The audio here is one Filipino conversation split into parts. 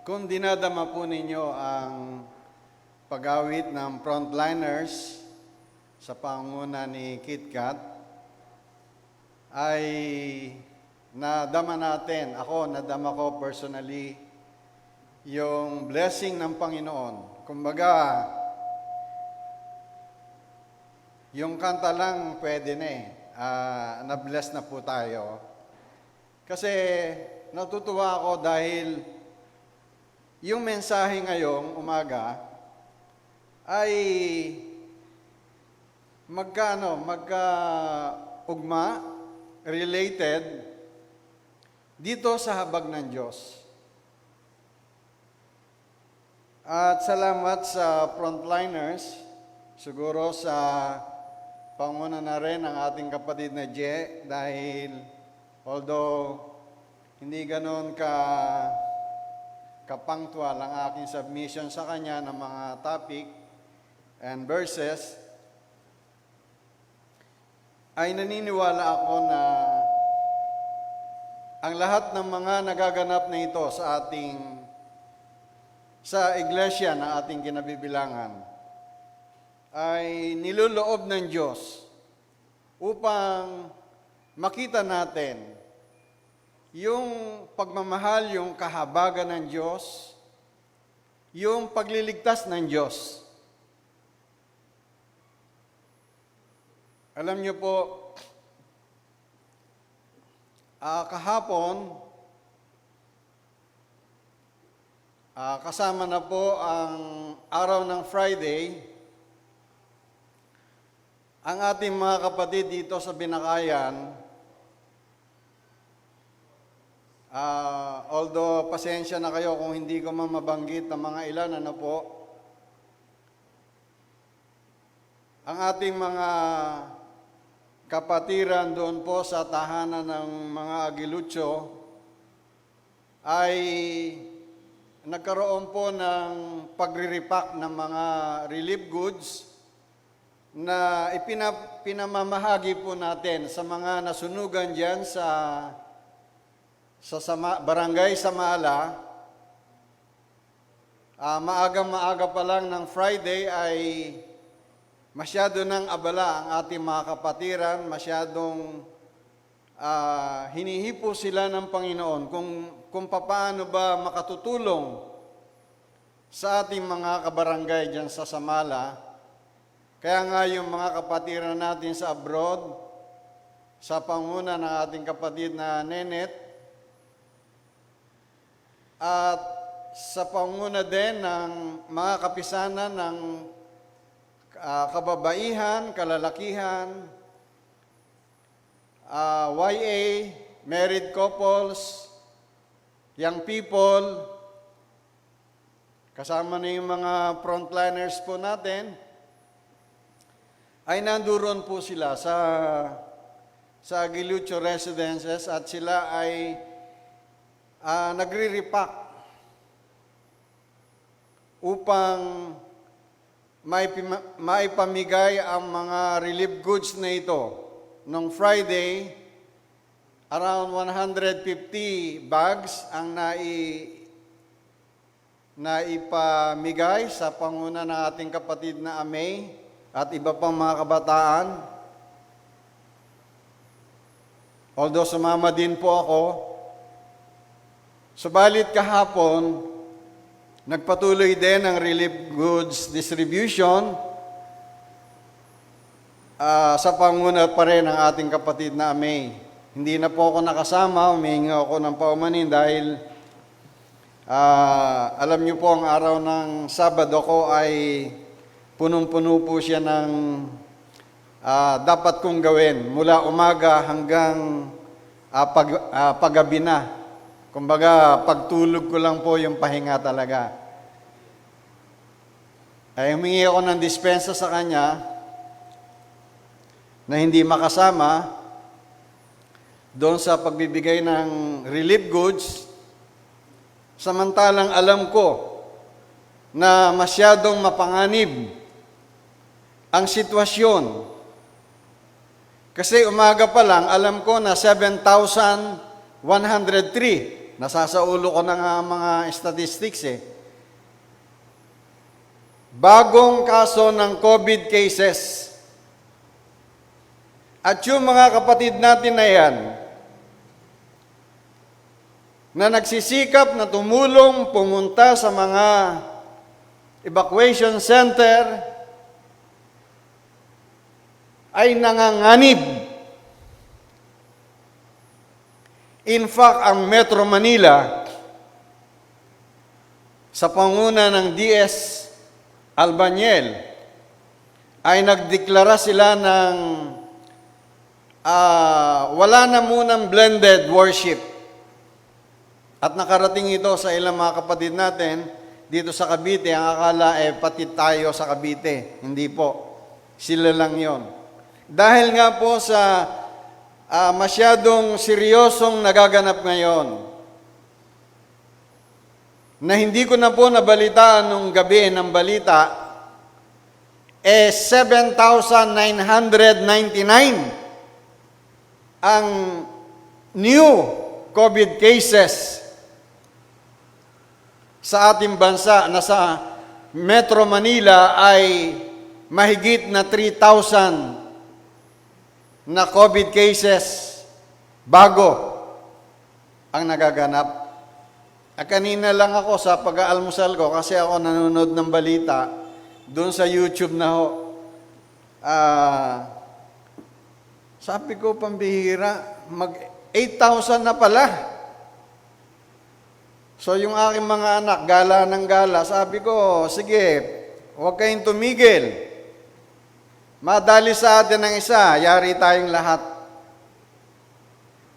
Kung dinadama po ninyo ang pag-awit ng frontliners sa pangunguna ni Kit Kat, ay nadama natin, nadama ko personally, yung blessing ng Panginoon. Kumbaga, yung kanta lang pwede na na-bless na po tayo. Kasi natutuwa ako dahil yung mensahe ngayong umaga ay magka-ugma, related dito sa habag ng Diyos. At salamat sa frontliners, siguro sa panguna na rin ng ating kapatid na Je, dahil although hindi ganon kapangtual ang aking submission sa kanya ng mga topic and verses, ay naniniwala ako na ang lahat ng mga nagaganap na ito sa iglesia na ating kinabibilangan ay niloloob ng Diyos upang makita natin yung pagmamahal, yung kahabagan ng Diyos, yung pagliligtas ng Diyos. Alam niyo po, kahapon, kasama na po ang araw ng Friday, ang ating mga kapatid dito sa Binakayan, although pasensya na kayo kung hindi ko mabanggit ng mga ilan, ang ating mga kapatiran doon po sa tahanan ng mga Aguilucho ay nagkaroon po ng pagre-repack ng mga relief goods na pinamamahagi po natin sa mga nasunugan dyan sa Barangay Samala. Maaga pa lang ng Friday ay masyado nang abala ang ating mga kapatiran, masyadong hinihipo sila ng Panginoon kung paano ba makatutulong sa ating mga kabarangay dyan sa Samala. Kaya nga yung mga kapatiran natin sa abroad, sa panguna ng ating kapatid na Nenet, at sa panguna din ng mga kapisanan ng kababaihan, kalalakihan, YA, married couples, young people, kasama na yung mga frontliners po natin, ay nanduron po sila sa Aguilucho Residences at sila ay nagre-repack upang maipamigay ang mga relief goods na ito. Nung Friday, around 150 bags ang naipamigay sa panguna ng ating kapatid na Amay at iba pang mga kabataan. Although sumama din po ako, subalit kahapon, nagpatuloy din ang relief goods distribution sa panguna pa rin ng ating kapatid na Amay. Hindi na po ako nakasama, humihingi ako ng paumanin dahil alam niyo po ang araw ng Sabado ko ay punong-puno po siya ng dapat kong gawin mula umaga hanggang paggabi na. Kumbaga, pagtulog ko lang po yung pahinga talaga. Ay humingi ako ng dispensa sa kanya na hindi makasama doon sa pagbibigay ng relief goods, samantalang alam ko na masyadong mapanganib ang sitwasyon. Kasi umaga pa lang, alam ko na 7,103 Nasasaulo ko na nga mga statistics eh. Bagong kaso ng COVID cases. At yung mga kapatid natin na yan, na nagsisikap na tumulong, pumunta sa mga evacuation center, ay nanganganib. In fact, ang Metro Manila, sa panguna ng DS Albanyel, ay nagdeklara sila ng wala na munang blended worship. At nakarating ito sa ilang mga kapatid natin dito sa Cavite. Ang akala pati tayo sa Cavite. Hindi po. Sila lang yon. Dahil nga po sa masyadong seryosong nagaganap ngayon, na hindi ko na po nabalitaan nung gabi ng balita, 7,999 ang new COVID cases sa ating bansa. Na sa Metro Manila ay mahigit na 3,000 na COVID cases bago ang nagaganap. Kanina lang ako sa pag-aalmusal ko, kasi ako nanonood ng balita doon sa YouTube na ho. Sabi ko, pambihira, mag 8,000 na pala. So yung aking mga anak, gala ng gala, sabi ko, sige, huwag kayong tumigil. Madali sa atin ng isa, yari tayong lahat.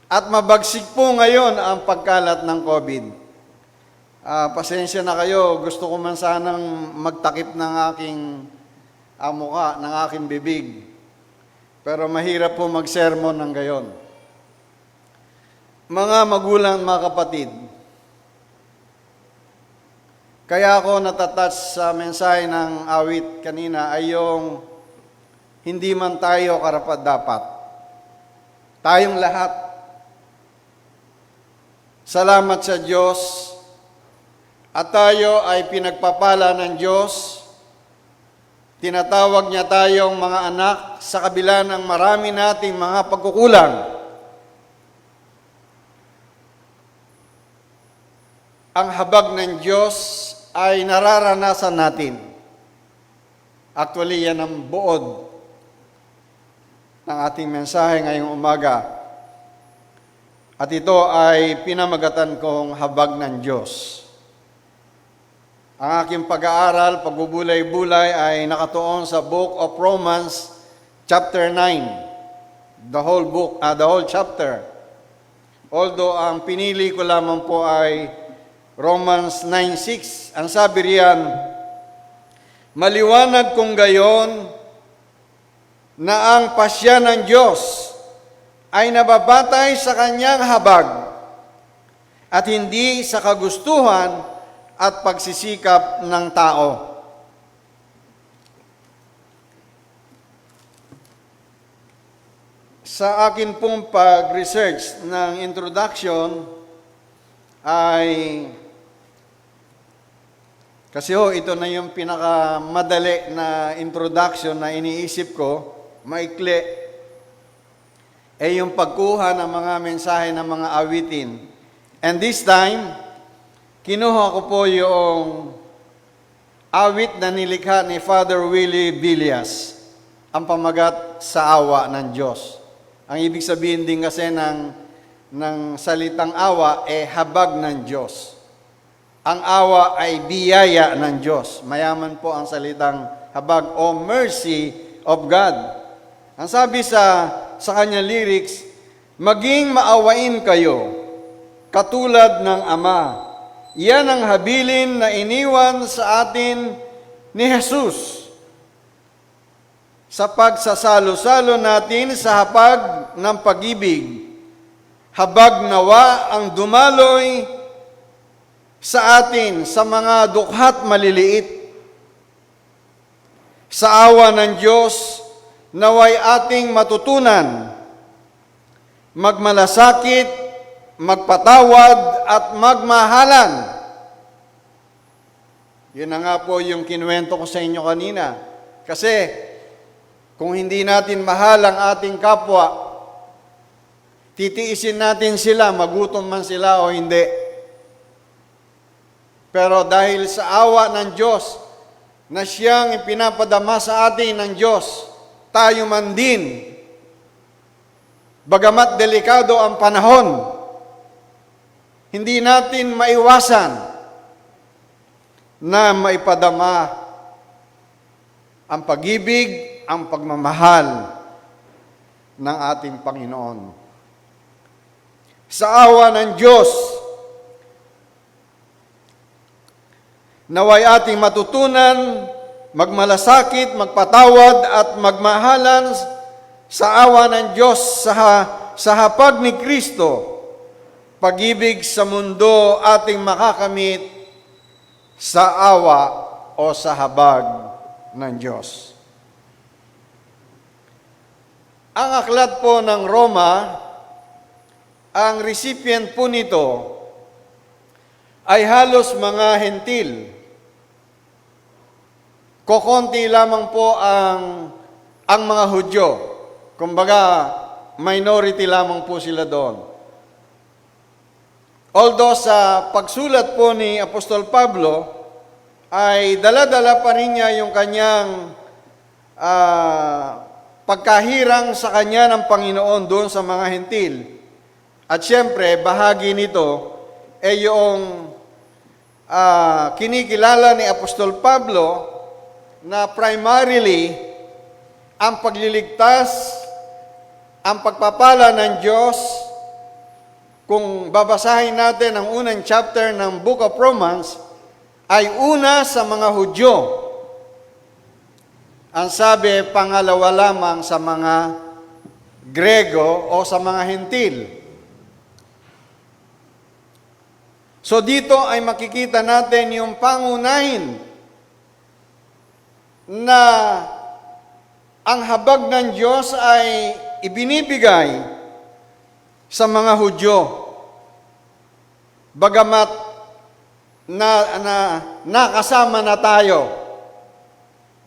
At mabagsik po ngayon ang pagkalat ng COVID. Pasensya na kayo, gusto ko man sanang magtakip ng aking mukha, ng aking bibig. Pero mahirap po magsermon ng gayon. Mga magulang, mga kapatid, kaya ako natatouch sa mensahe ng awit kanina ay yung hindi man tayo karapat-dapat. Tayong lahat. Salamat sa Diyos. At tayo ay pinagpapala ng Diyos. Tinatawag niya tayong mga anak sa kabila ng marami nating mga pagkukulang. Ang habag ng Diyos ay nararanasan natin. Actually, yan ang buod ng ating mensahe ngayong umaga. At ito ay pinamagatan kong habag ng Diyos. Ang aking pag-aaral, pagbubulay-bulay ay nakatuon sa Book of Romans, chapter 9. The whole book, the whole chapter. Although ang pinili ko lamang po ay Romans 9:6. Ang sabi riyan, maliwanag kung gayon na ang pasya ng Diyos ay nababatay sa kanyang habag at hindi sa kagustuhan at pagsisikap ng tao. Sa akin pong pag-research ng introduction ay, kasi ito na yung pinakamadali na introduction na iniisip ko, maikli, yung pagkuha ng mga mensahe ng mga awitin. And this time, kinuha ko po yung awit na nilikha ni Father Willie Villas, ang pamagat sa awa ng Diyos. Ang ibig sabihin din kasi ng salitang awa habag ng Diyos. Ang awa ay biyaya ng Diyos. Mayaman po ang salitang habag o mercy of God. Ang sabi sa kanyang lyrics, maging maawain kayo, katulad ng Ama. Yan ang habilin na iniwan sa atin ni Jesus sa pagsasalo-salo natin sa hapag ng pag-ibig. Habag nawa ang dumaloy sa atin sa mga dukhat maliliit. Sa awa ng Diyos, naway ating matutunan, magmalasakit, magpatawad at magmahalan. Yun na nga po yung kinuwento ko sa inyo kanina. Kasi kung hindi natin mahal ang ating kapwa, titiisin natin sila, magutom man sila o hindi. Pero dahil sa awa ng Diyos, na siyang ipinapadama sa atin ng Diyos, tayo man din, bagamat delikado ang panahon, hindi natin maiwasan na maipadama ang pag-ibig, ang pagmamahal ng ating Panginoon. Sa awa ng Diyos, naway ating matutunan, magmalasakit, magpatawad at magmahalan sa awa ng Diyos sa hapag ni Kristo. Pag-ibig sa mundo ating makakamit sa awa o sa habag ng Diyos. Ang aklat po ng Roma, ang recipient po nito ay halos mga hentil. Kokonti lamang po ang mga Hudyo. Kumbaga, minority lamang po sila doon. Although sa pagsulat po ni Apostol Pablo, ay dala-dala pa rin niya yung kanyang pagkahirang sa kanya ng Panginoon doon sa mga hentil. At siyempre, bahagi nito ay yung kinikilala ni Apostol Pablo na primarily ang pagliligtas, ang pagpapala ng Diyos. Kung babasahin natin ang unang chapter ng Book of Romans, ay una sa mga Hudyo. Ang sabi, pangalawa lamang sa mga Grego o sa mga Hentil. So dito ay makikita natin yung pangunahin na ang habag ng Diyos ay ibinibigay sa mga Hudyo. Bagamat nakasama na tayo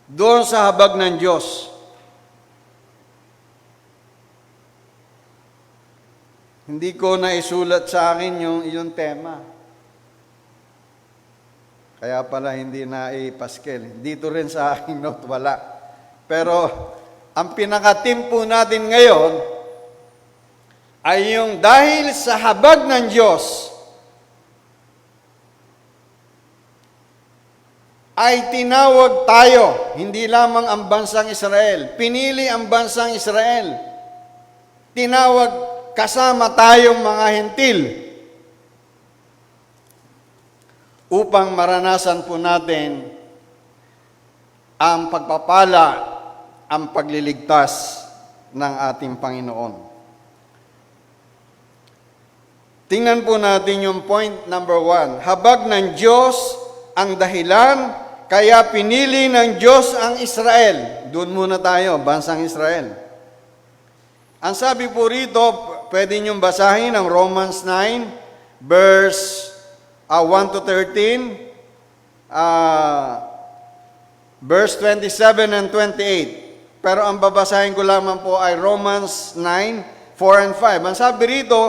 doon sa habag ng Diyos. Hindi ko naisulat sa akin yung tema. Kaya pala hindi na ipaskel. Dito rin sa aking note, wala. Pero ang pinaka-team natin ngayon ay yung dahil sa habag ng Diyos ay tinawag tayo, hindi lamang ang bansang Israel. Pinili ang bansang Israel. Tinawag kasama tayong mga hentil upang maranasan po natin ang pagpapala, ang pagliligtas ng ating Panginoon. Tingnan po natin yung point number 1. Habag ng Diyos ang dahilan kaya pinili ng Diyos ang Israel. Doon muna tayo, bansang Israel. Ang sabi po rito, pwede niyong basahin ang Romans 9, verse 1 to 13, verse 27 and 28. Pero ang babasahin ko lamang po ay Romans 9, 4 and 5. Ang sabi rito,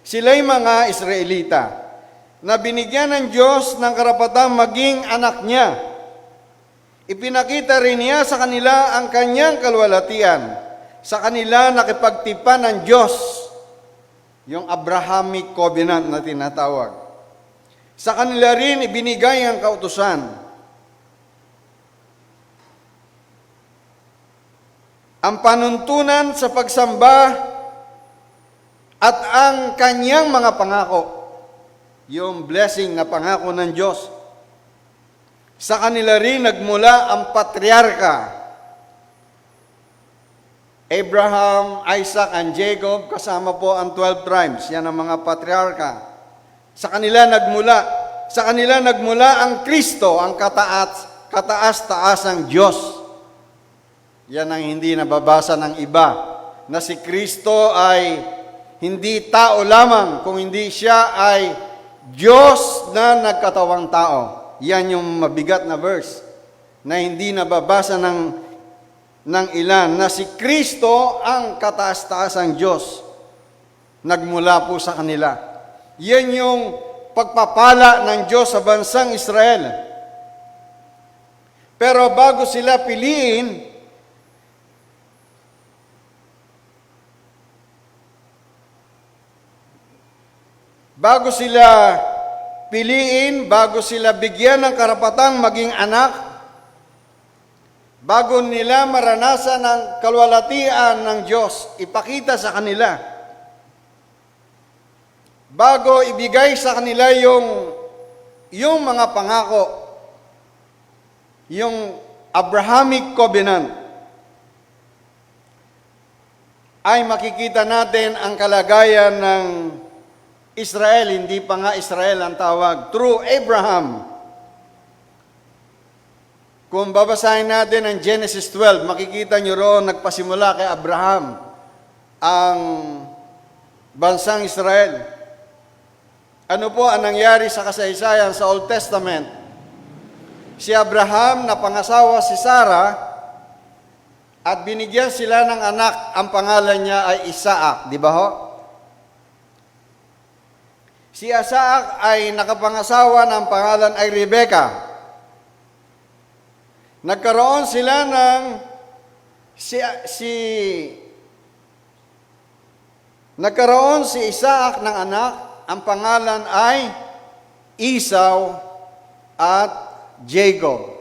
sila'y mga Israelita na binigyan ng Diyos ng karapatang maging anak niya. Ipinakita rin niya sa kanila ang kanyang kalwalatian. Sa kanila nakipagtipan ng Diyos, yung Abrahamic covenant na tinatawag. Sa kanila rin ibinigay ang kautusan. Ang panuntunan sa pagsamba at ang kanyang mga pangako. Yung blessing na pangako ng Diyos. Sa kanila rin nagmula ang patriarka. Abraham, Isaac, and Jacob, kasama po ang 12 tribes. Yan ang mga patriarka. Sa kanila nagmula ang Kristo, ang kataas-taasang Diyos. Yan ang hindi nababasa ng iba, na si Kristo ay hindi tao lamang, kung hindi siya ay Diyos na nagkatawang tao. Yan yung mabigat na verse na hindi nababasa ng ilan, na si Kristo ang kataas-taasang Diyos. Nagmula po sa kanila. Yan yung pagpapala ng Diyos sa bansang Israel. Pero bago sila piliin, bago sila bigyan ng karapatang maging anak, bago nila maranasan ang kalwalatian ng Diyos, ipakita sa kanila, bago ibigay sa kanila yung mga pangako, yung Abrahamic Covenant, ay makikita natin ang kalagayan ng Israel. Hindi pa nga Israel ang tawag, through Abraham. Kung babasahin natin ang Genesis 12, makikita nyo roon nagpasimula kay Abraham ang bansang Israel. Ano po ang nangyari sa kasaysayan sa Old Testament? Si Abraham napangasawa si Sarah at binigyan sila ng anak. Ang pangalan niya ay Isaac, di ba ho? Si Isaac ay nakapangasawa ng pangalan ay Rebecca. Nagkaroon sila ng nagkaroon si Isaac ng anak, ang pangalan ay Esau at Jacob.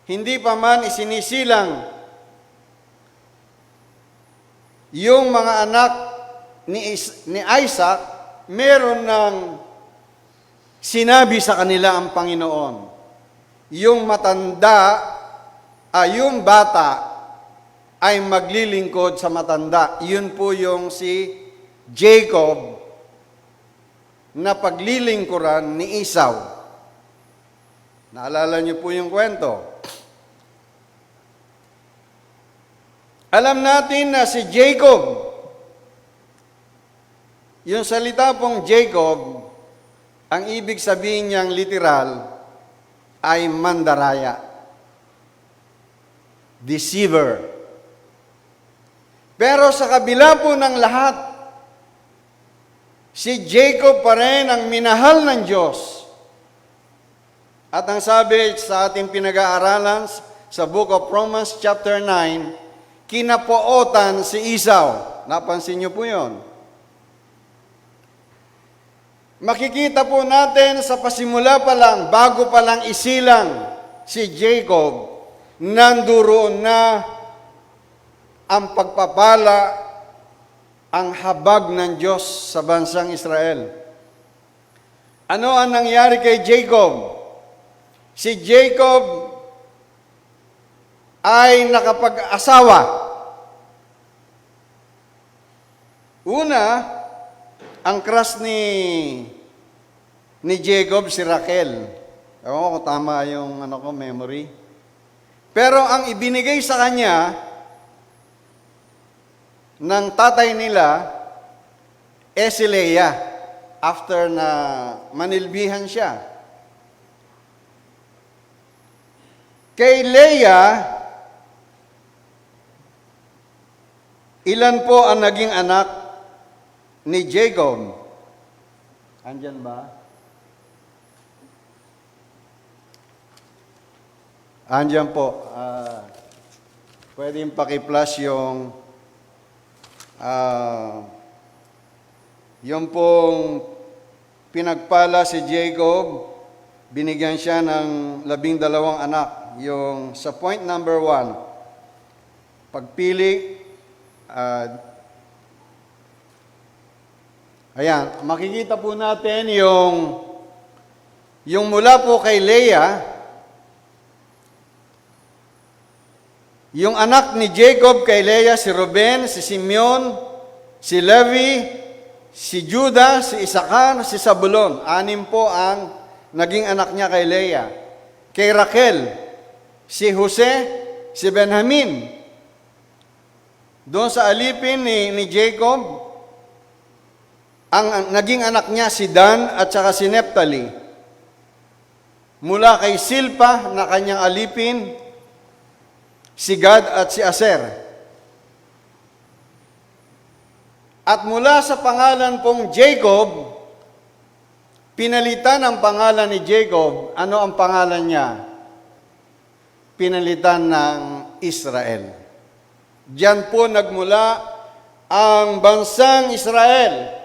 Hindi pa man isinisilang yung mga anak ni Isaac, meron ng sinabi sa kanila ang Panginoon. Yung yung bata ay maglilingkod sa matanda. Yun po yung si Jacob na paglilingkuran ni Esau. Naalala niyo po yung kwento. Alam natin na si Jacob, yung salita pong Jacob, ang ibig sabihin niyang literal ay mandaraya, deceiver. Pero sa kabila po ng lahat, si Jacob pa rin ang minahal ng Diyos. At ang sabi sa ating pinag-aaralan sa Book of Romans chapter 9, kinapootan si Esau. Napansin niyo po yun. Makikita po natin sa pasimula pa lang, bago pa lang isilang si Jacob, nanduroon na ang pagpapala, ang habag ng Diyos sa bansang Israel. Ano ang nangyari kay Jacob? Si Jacob ay nakapag-asawa. Una, ang crush ni Jacob, si Raquel. Ewan ko kung tama yung memory. Pero ang ibinigay sa kanya ng tatay nila, si Leah, after na manilbihan siya. Kay Leah, ilan po ang naging anak ni Jacob? Andyan ba? Andyan po. Pwede yung paki-plus yung pong pinagpala si Jacob, binigyan siya ng 12 anak. Yung sa point number 1, pagpili, ayan, makikita po natin yung mula po kay Leah, yung anak ni Jacob kay Leah, si Ruben, si Simeon, si Levi, si Judah, si Isaacar, si Zabulon. 6 po ang naging anak niya kay Leah. Kay Raquel, si Jose, si Benjamin. Doon sa alipin ni Jacob, Ang naging anak niya si Dan at saka si Nephtali. Mula kay Silpa na kanyang alipin, si Gad at si Aser. At mula sa pangalan pong Jacob, pinalitan ang pangalan ni Jacob. Ano ang pangalan niya? Pinalitan ng Israel. Diyan po nagmula ang bansang Israel,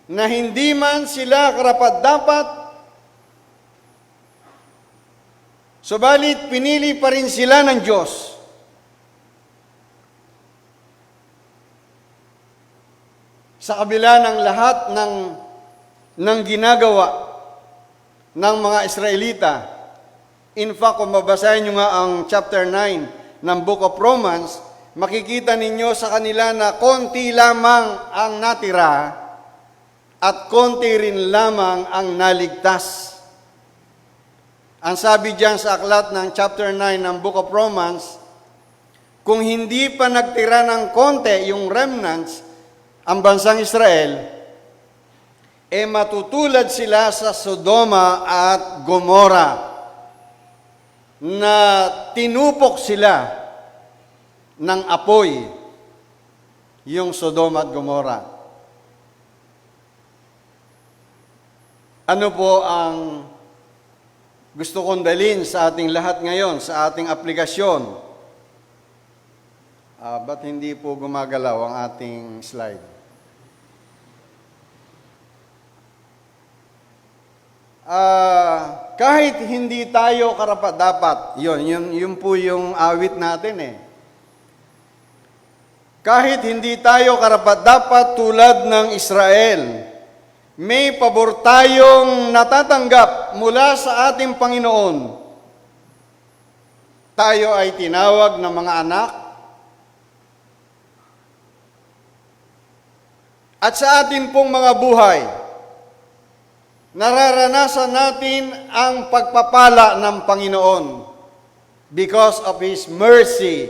na hindi man sila karapat-dapat, subalit pinili pa rin sila ng Diyos. Sa kabila ng lahat ng ginagawa ng mga Israelita. In fact, kung mabasahin nyo nga ang chapter 9 ng Book of Romans, makikita ninyo sa kanila na konti lamang ang natira at konti rin lamang ang naligtas. Ang sabi diyan sa aklat ng chapter 9 ng Book of Romans, kung hindi pa nagtira ng konti yung remnants, ang bansang Israel, matutulad sila sa Sodoma at Gomora, na tinupok sila ng apoy, yung Sodoma at Gomora. Ano po ang gusto kong dalhin sa ating lahat ngayon, sa ating aplikasyon? Ba't hindi po gumagalaw ang ating slide? Kahit hindi tayo karapat-dapat, yun po yung awit natin eh. Kahit hindi tayo karapat-dapat tulad ng Israel, may pabor tayong natatanggap mula sa ating Panginoon. Tayo ay tinawag na mga anak. At sa atin pong mga buhay, nararanasan natin ang pagpapala ng Panginoon because of His mercy,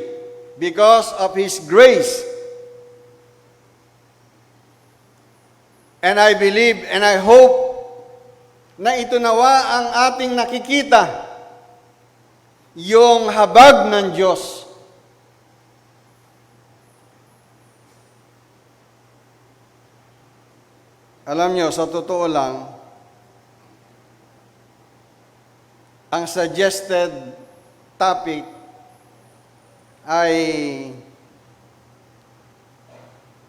because of His grace. And I believe and I hope na ito nawa ang ating nakikita, yung habag ng Diyos. Alam nyo, sa totoo lang, ang suggested topic ay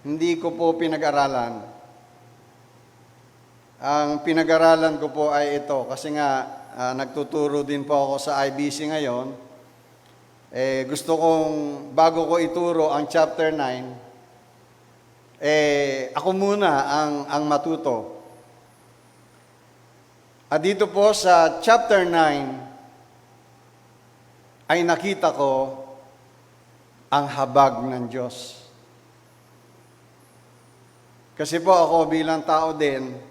hindi ko po pinag-aralan. Ang pinag-aralan ko po ay ito, kasi nga nagtuturo din po ako sa IBC ngayon. Gusto kong, bago ko ituro ang chapter 9, ako muna ang matuto. At dito po sa chapter 9, ay nakita ko ang habag ng Diyos. Kasi po ako bilang tao din,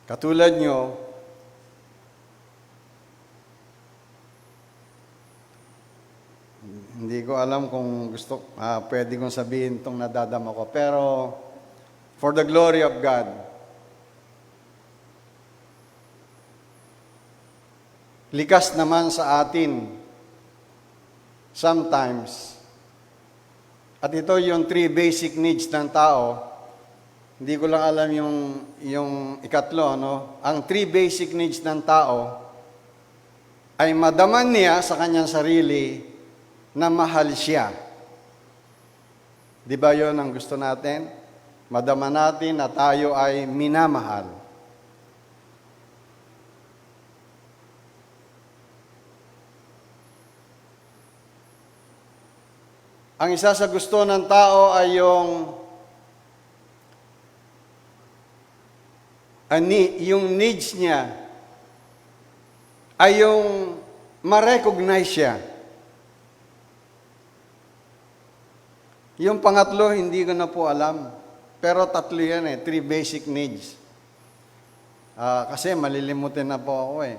katulad nyo, hindi ko alam kung pwede kong sabihin itong nadadama ko. Pero, for the glory of God, likas naman sa atin, sometimes, at ito yung 3 basic needs ng tao. Hindi ko lang alam yung ikatlo, no? Ang 3 basic needs ng tao ay madaman niya sa kanyang sarili na mahal siya. Di ba yun ang gusto natin? Madaman natin na tayo ay minamahal. Ang isa sa gusto ng tao ay yung needs niya ay yung ma-recognize siya. Yung pangatlo, hindi ko na po alam. Pero 3 yan 3 basic needs. Kasi malilimutin na po ako eh.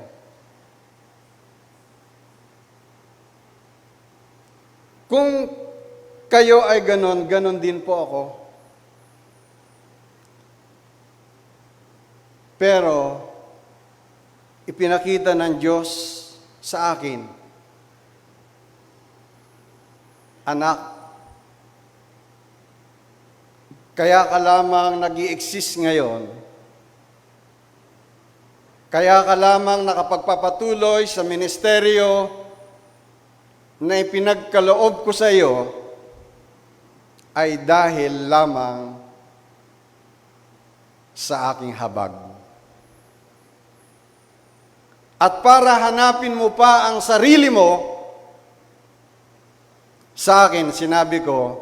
kayo ay ganon, ganon din po ako. Pero, ipinakita ng Diyos sa akin, anak, kaya ka lamang nag-i-exist ngayon, kaya ka lamang nakapagpapatuloy sa ministeryo na ipinagkaloob ko sa iyo, ay dahil lamang sa aking habag. At para hanapin mo pa ang sarili mo, sa akin, sinabi ko,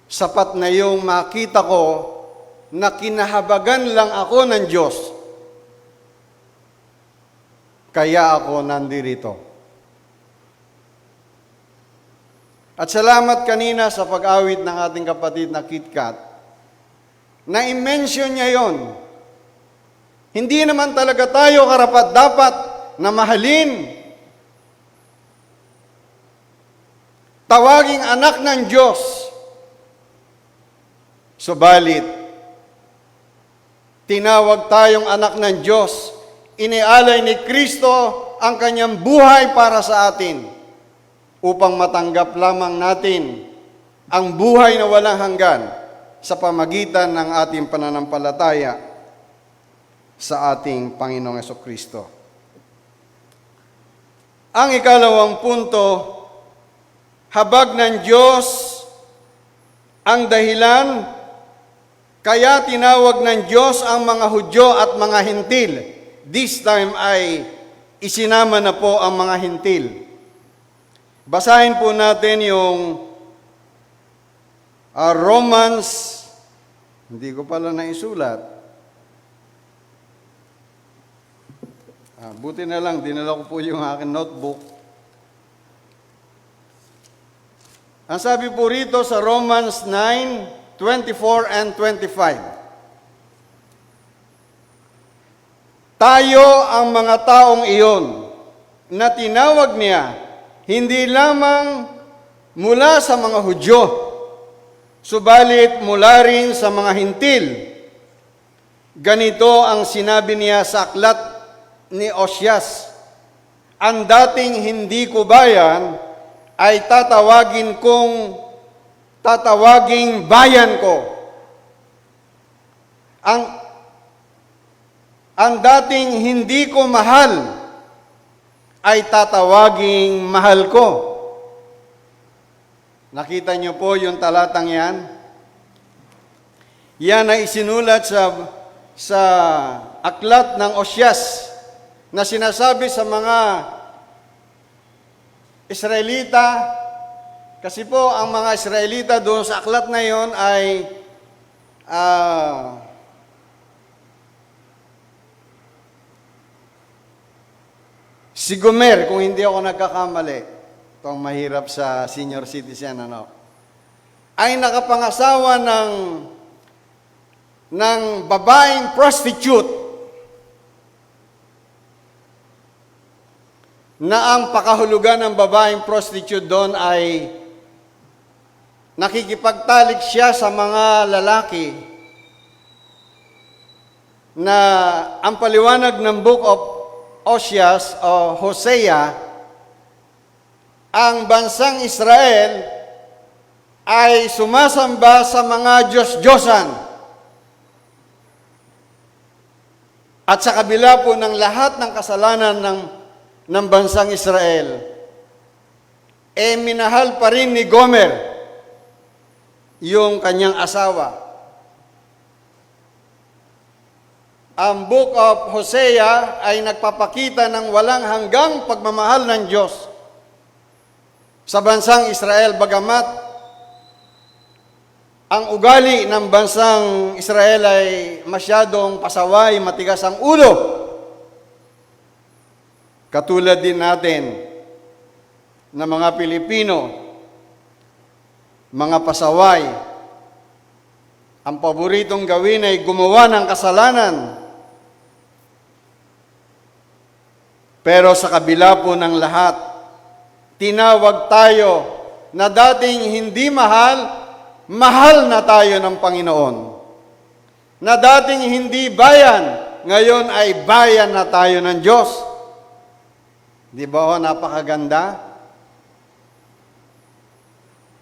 sapat na yung makita ko na kinahabagan lang ako ng Diyos. Kaya ako nandirito. At salamat kanina sa pag-awit ng ating kapatid na KitKat, na i-mention niya yon. Hindi naman talaga tayo karapat-dapat na mahalin, tawaging anak ng Diyos. Subalit, tinawag tayong anak ng Diyos, inialay ni Kristo ang kanyang buhay para sa atin, upang matanggap lamang natin ang buhay na walang hanggan sa pamagitan ng ating pananampalataya sa ating Panginoong Hesukristo. Ang ikalawang punto, habag ng Diyos ang dahilan kaya tinawag ng Diyos ang mga Hudyo at mga Hintil. This time ay isinama na po ang mga Hintil. Basahin po natin yung Romans, hindi ko pala naisulat. Buti na lang, dinala ko po yung aking notebook. Ang sabi po rito sa Romans 9:24 and 25. Tayo ang mga taong iyon na tinawag niya hindi lamang mula sa mga Hudyo, subalit mula rin sa mga Hintil. Ganito ang sinabi niya sa aklat ni Osyas, ang dating hindi ko bayan ay tatawaging bayan ko. Ang dating hindi ko mahal ay tatawaging mahal ko. Nakita niyo po yung talatang yan? Yan ay isinulat sa aklat ng Osyas, na sinasabi sa mga Israelita, kasi po ang mga Israelita doon sa aklat na yon ay si Gomer, kung hindi ako nagkakamali, itong mahirap sa senior citizen, ay nakapangasawa ng babaeng prostitute, na ang pakahulugan ng babaeng prostitute doon ay nakikipagtalik siya sa mga lalaki, na ang paliwanag ng Book of Osyas o Hosea, ang bansang Israel ay sumasamba sa mga Diyos-Diyosan. At sa kabila po ng lahat ng kasalanan ng bansang Israel, minahal pa rin ni Gomer yung kanyang asawa. Ang Book of Hosea ay nagpapakita ng walang hanggang pagmamahal ng Diyos sa bansang Israel, bagamat ang ugali ng bansang Israel ay masyadong pasaway, matigas ang ulo. Katulad din natin na mga Pilipino, mga pasaway, ang paboritong gawin ay gumawa ng kasalanan. Pero sa kabila po ng lahat, tinawag tayo na dating hindi mahal, mahal na tayo ng Panginoon. Na dating hindi bayan, ngayon ay bayan na tayo ng Diyos. Di ba napakaganda?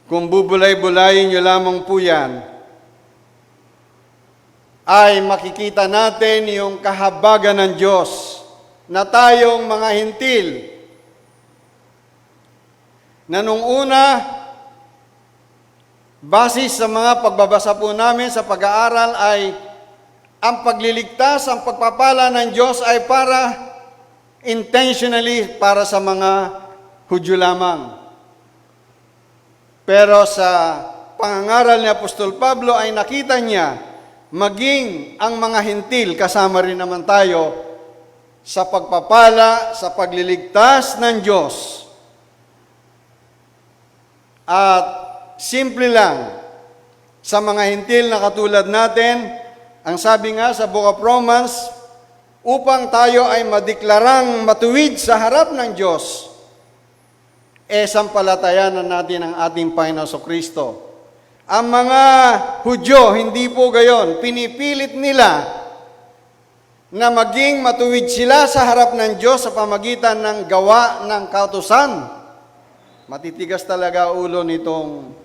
Kung bubulay-bulayin nyo lamang po yan, ay makikita natin yung kahabagan ng Diyos na tayong mga hintil na nung una, base sa mga pagbabasa po namin sa pag-aaral ay ang pagliligtas, ang pagpapala ng Diyos ay intentionally para sa mga Hudyo lamang. Pero sa pangangaral ni Apostol Pablo ay nakita niya maging ang mga hintil, kasama rin naman tayo sa pagpapala, sa pagliligtas ng Diyos. At simple lang, sa mga hintil na katulad natin, ang sabi nga sa Book of Romans, upang tayo ay madeklarang matuwid sa harap ng Diyos, sampalatayanan natin ang ating Panginoon Kristo. Ang mga Hudyo, hindi po gayon. Pinipilit nila na maging matuwid sila sa harap ng Diyos sa pamagitan ng gawa ng kautusan. Matitigas talaga ulo nitong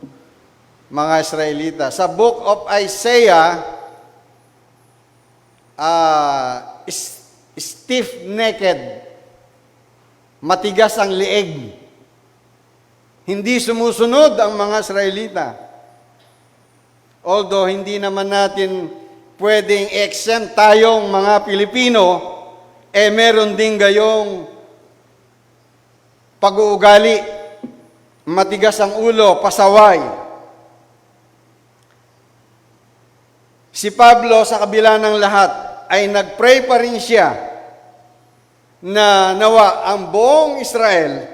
mga Israelita. Sa Book of Isaiah, stiff-necked, matigas ang leeg. Hindi sumusunod ang mga Israelita. Although hindi naman natin pwedeng exempt tayong mga Pilipino, meron din gayong pag-uugali, matigas ang ulo, pasaway. Si Pablo sa kabila ng lahat ay nag-pray pa rin siya na nawa ang buong Israel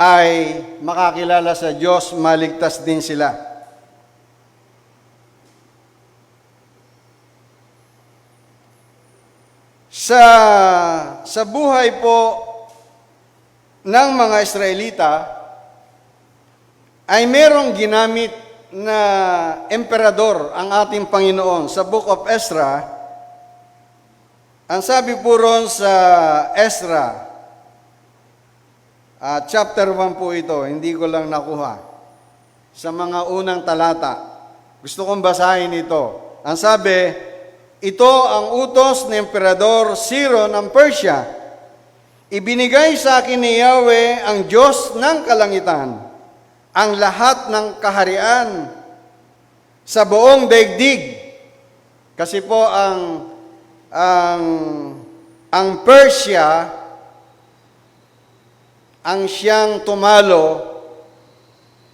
ay makakilala sa Diyos, maligtas din sila. Sa buhay po ng mga Israelita ay merong ginamit na emperador ang ating Panginoon. Sa Book of Ezra, ang sabi po ron sa Ezra, chapter 1 po ito, hindi ko lang nakuha. Sa mga unang talata, gusto kong basahin ito. Ang sabi, ito ang utos ni Emperador Ciro ng Persia. Ibinigay sa akin ni Yahweh, ang Diyos ng kalangitan, ang lahat ng kaharian sa buong daigdig. Kasi po ang Persia ang siyang tumalo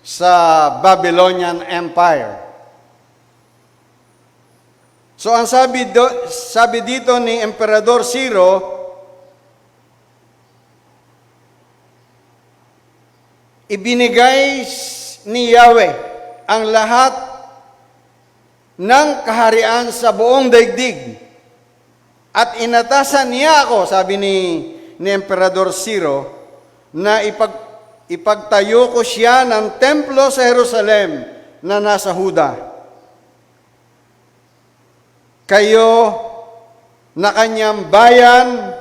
sa Babylonian Empire. So ang sabi dito ni Emperador Ciro, ibinigay ni Yahweh ang lahat ng kaharian sa buong daigdig. At inatasan niya ako, sabi ni Emperador Ciro, na ipagtayo ko siya ng templo sa Jerusalem na nasa Huda. Kayo na kanyang bayan,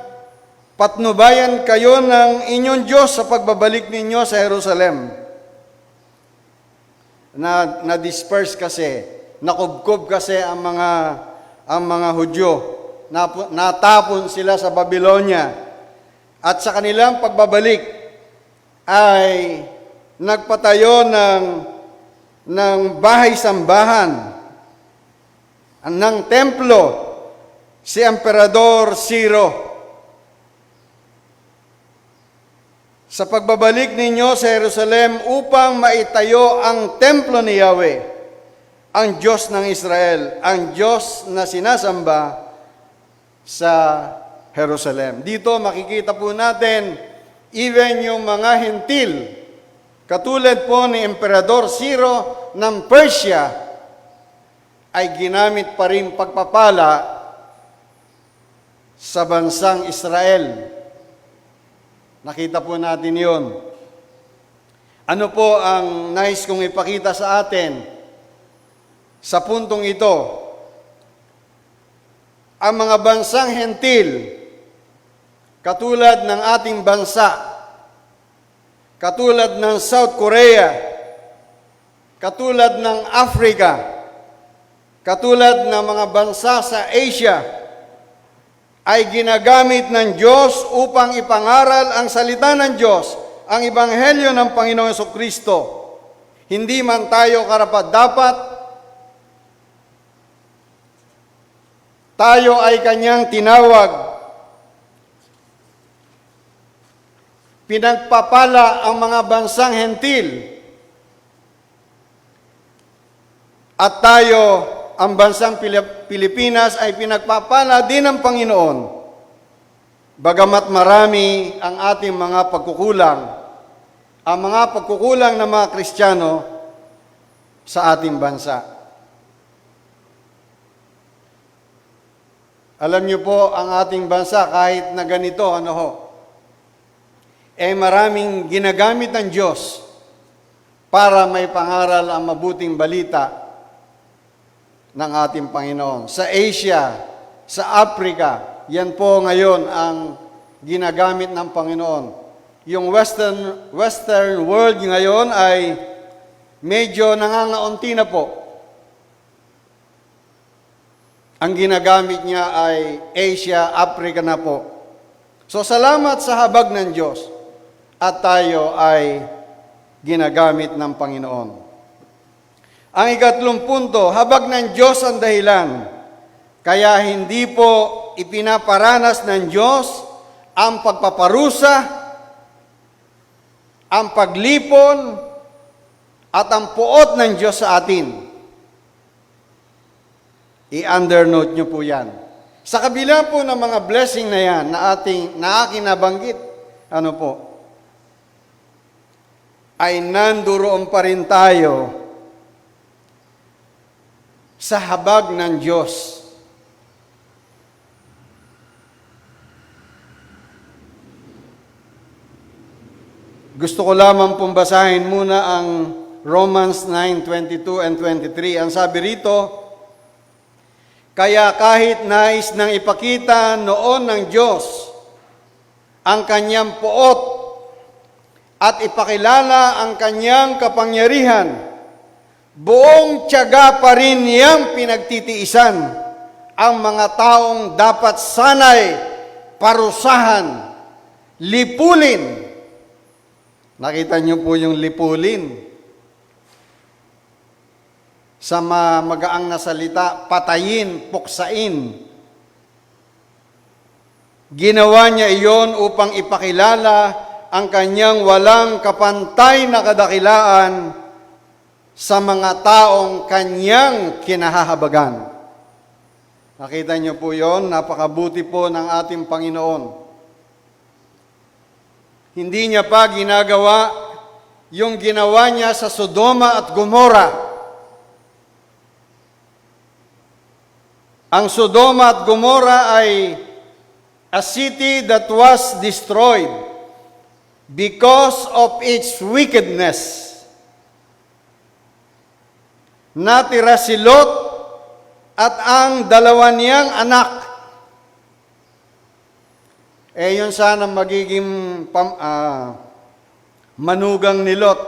patnubayan kayo ng inyong Diyos sa pagbabalik ninyo sa Jerusalem. Na-disperse kasi, nakubkob kasi ang mga Hudyo. Natapon sila sa Babylonia. At sa kanilang pagbabalik ay nagpatayo ng bahay-sambahan, ng templo, si Emperador Ciro. Sa pagbabalik ninyo sa Jerusalem upang maitayo ang templo ni Yahweh, ang Diyos ng Israel, ang Diyos na sinasamba sa Jerusalem. Dito makikita po natin, even yung mga hentil, katulad po ni Emperador Ciro ng Persia, ay ginamit pa rin pagpapala sa bansang Israel. Nakita po natin yun. Ano po ang nais kong ipakita sa atin sa puntong ito? Ang mga bansang hentil, katulad ng ating bansa, katulad ng South Korea, katulad ng Africa, katulad ng mga bansa sa Asia, ay ginagamit ng Diyos upang ipangaral ang salita ng Diyos, ang Ebanghelyo ng Panginoong Jesucristo. Hindi man tayo karapat-dapat, tayo ay kanyang tinawag. Pinagpapala ang mga bansang hentil. At tayo, ang bansang Pilipinas, ay pinagpapala din ng Panginoon. Bagamat marami ang ating mga pagkukulang, ang mga pagkukulang ng mga Kristiyano sa ating bansa. Alam niyo po, ang ating bansa, kahit na ganito, maraming ginagamit ng Diyos para may pangaral ang mabuting balita ng ating Panginoon. Sa Asia, sa Africa, yan po ngayon ang ginagamit ng Panginoon. Yung Western world ngayon ay medyo nangangaunti na po. Ang ginagamit niya ay Asia, Africa na po. So salamat sa habag ng Diyos at tayo ay ginagamit ng Panginoon. Ang ikatlong punto, habag ng Diyos ang dahilan. Kaya hindi po ipinaparanas ng Diyos ang pagpaparusa, ang paglipon, at ang puot ng Diyos sa atin. I-undernote nyo po yan. Sa kabila po ng mga blessing na yan na aking nabanggit, ay nanduroon pa rin tayo sa habag ng Diyos. Gusto ko lamang pong basahin muna ang Romans 9:22 and 23. Ang sabi rito, kaya kahit nais nang ipakita noon ng Diyos ang kanyang puot at ipakilala ang kanyang kapangyarihan, buong tiyaga pa rin niyang pinagtitiisan ang mga taong dapat sanay parusahan, lipulin. Nakita niyo po yung lipulin. Sa magaang na salita, patayin, puksain. Ginawa niya iyon upang ipakilala ang kanyang walang kapantay na kadakilaan sa mga taong kanyang kinahahabagan. Nakita niyo po yon, napakabuti po ng ating Panginoon. Hindi niya pa ginagawa yung ginawa niya sa Sodoma at Gomora. Ang Sodoma at Gomora ay a city that was destroyed because of its wickedness. Natira si Lot at ang dalawa niyang anak. Yun sana magiging manugang ni Lot.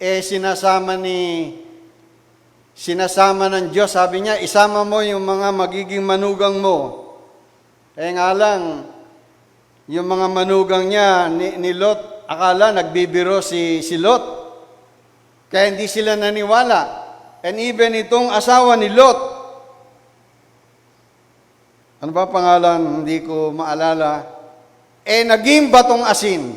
Sinasama ng Diyos, sabi niya, isama mo yung mga magiging manugang mo. Nga lang, yung mga manugang niya ni Lot, akala nagbibiro si Lot. Kaya hindi sila naniwala. And even itong asawa ni Lot, ano ba pangalan? Hindi ko maalala. Naging batong asin.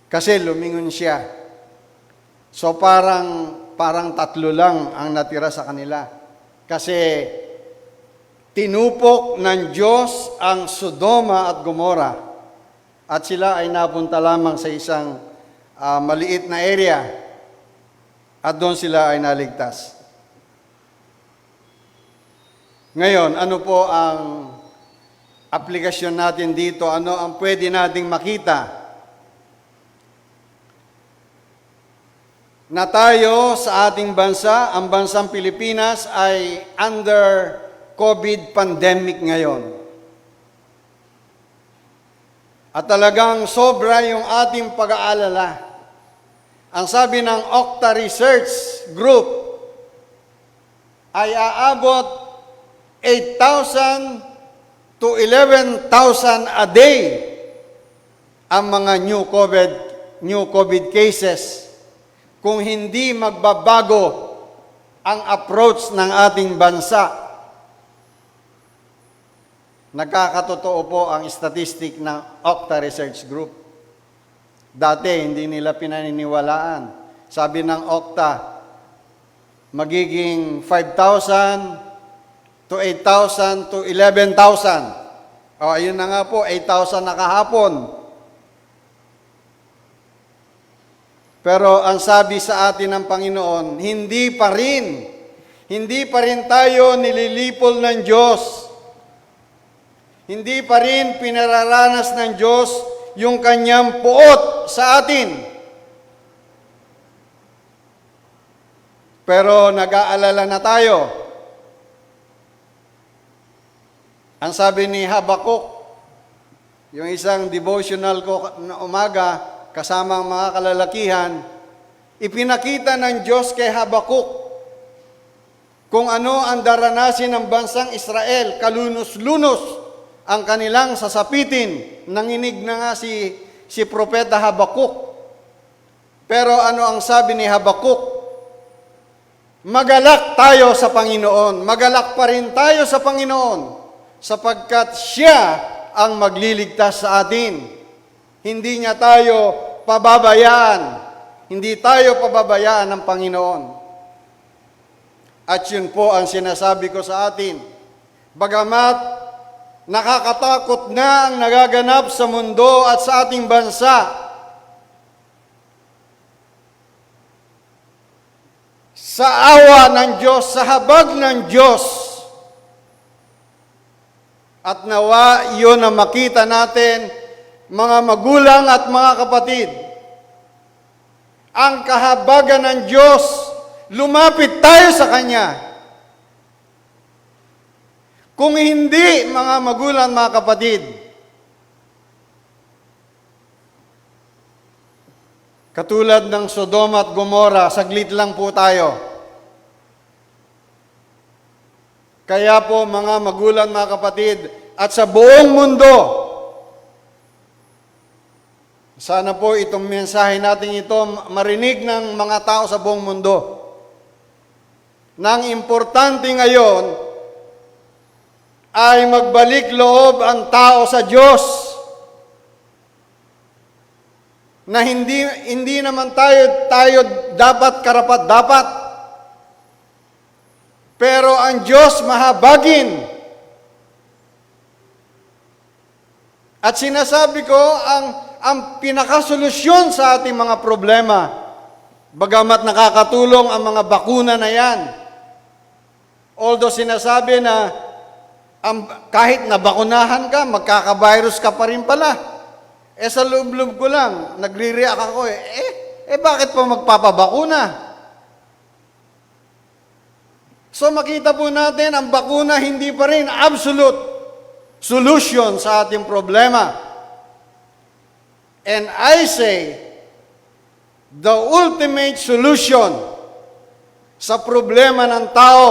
Kasi lumingon siya. So parang tatlo lang ang natira sa kanila. Kasi tinupok ng Diyos ang Sodoma at Gomora. At sila ay napunta lamang sa isang maliit na area. At doon sila ay naligtas. Ngayon, ano po ang aplikasyon natin dito? Ano ang pwede nating makita na tayo sa ating bansa, ang bansang Pilipinas ay under COVID pandemic ngayon. At talagang sobra yung ating pag-aalala. Ang sabi ng Okta Research Group ay aabot 8,000 to 11,000 a day ang mga new COVID cases kung hindi magbabago ang approach ng ating bansa. Nagkakatotoo po ang statistic ng Okta Research Group. Dati, hindi nila pinaniniwalaan. Sabi ng Okta, magiging 5,000 to 8,000 to 11,000. O, ayun na nga po, 8,000 na kahapon. Pero ang sabi sa atin ng Panginoon, hindi pa rin tayo nililipol ng Diyos. Hindi pa rin pinararanas ng Diyos yung kanyang puot sa atin. Pero nag-aalala na tayo. Ang sabi ni Habakuk, yung isang devotional ko na umaga, kasama ang mga kalalakihan, ipinakita ng Diyos kay Habakuk kung ano ang daranasin ng bansang Israel, kalunos-lunos ang kanilang sasapitin. Nanginig na nga si Propeta Habakuk. Pero ano ang sabi ni Habakuk? Magalak tayo sa Panginoon. Magalak pa rin tayo sa Panginoon sapagkat Siya ang magliligtas sa atin. Hindi niya tayo pababayaan. Hindi tayo pababayaan ng Panginoon. At yun po ang sinasabi ko sa atin. Bagamat nakakatakot na ang nagaganap sa mundo at sa ating bansa, sa awa ng Diyos, sa habag ng Diyos, at nawa iyon ang makita natin, mga magulang at mga kapatid, ang kahabagan ng Diyos, lumapit tayo sa Kanya. Kung hindi, mga magulang, mga kapatid, katulad ng Sodoma at Gomora, saglit lang po tayo. Kaya po, mga magulang, mga kapatid, at sa buong mundo, sana po itong mensahe natin ito marinig ng mga tao sa buong mundo. Nang importante ngayon ay magbalik loob ang tao sa Diyos. Na hindi naman tayo dapat karapat-dapat. Pero ang Diyos mahabagin. At sinasabi ko, ang pinakasolusyon sa ating mga problema, bagamat nakakatulong ang mga bakuna na yan. Although sinasabi na kahit nabakunahan ka, magkaka-virus ka pa rin pala. Sa loob-loob ko lang, nagre-react ako bakit pa magpapabakuna? So makita po natin, ang bakuna hindi pa rin absolute solution sa ating problema. And I say, the ultimate solution sa problema ng tao,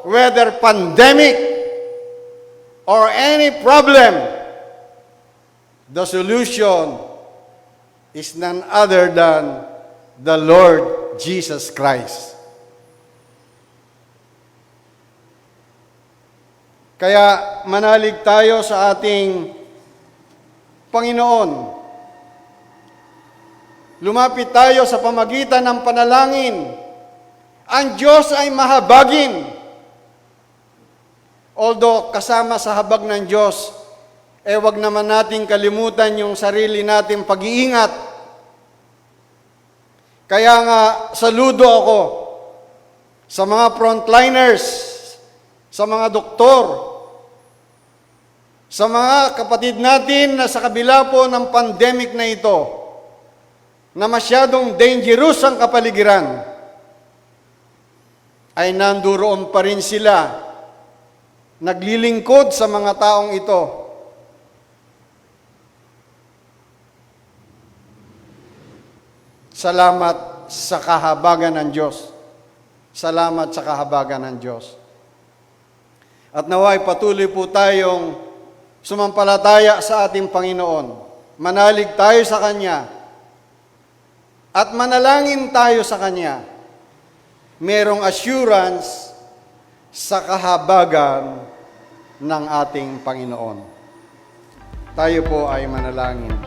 whether pandemic, or any problem, the solution is none other than the Lord Jesus Christ. Kaya manalig tayo sa ating Panginoon. Lumapit tayo sa pamagitan ng panalangin. Ang Diyos ay mahabagin. Although kasama sa habag ng Diyos, wag naman natin kalimutan yung sarili nating pag-iingat. Kaya nga, saludo ako sa mga frontliners, sa mga doktor, sa mga kapatid natin na sa kabila po ng pandemic na ito, na masyadong dangerous ang kapaligiran, ay nanduroon pa rin sila, naglilingkod sa mga taong ito. Salamat sa kahabagan ng Diyos. Salamat sa kahabagan ng Diyos. At naway patuloy po tayong sumampalataya sa ating Panginoon. Manalig tayo sa Kanya. At manalangin tayo sa Kanya. Merong assurance sa kahabagan ng ating Panginoon. Tayo po ay manalangin.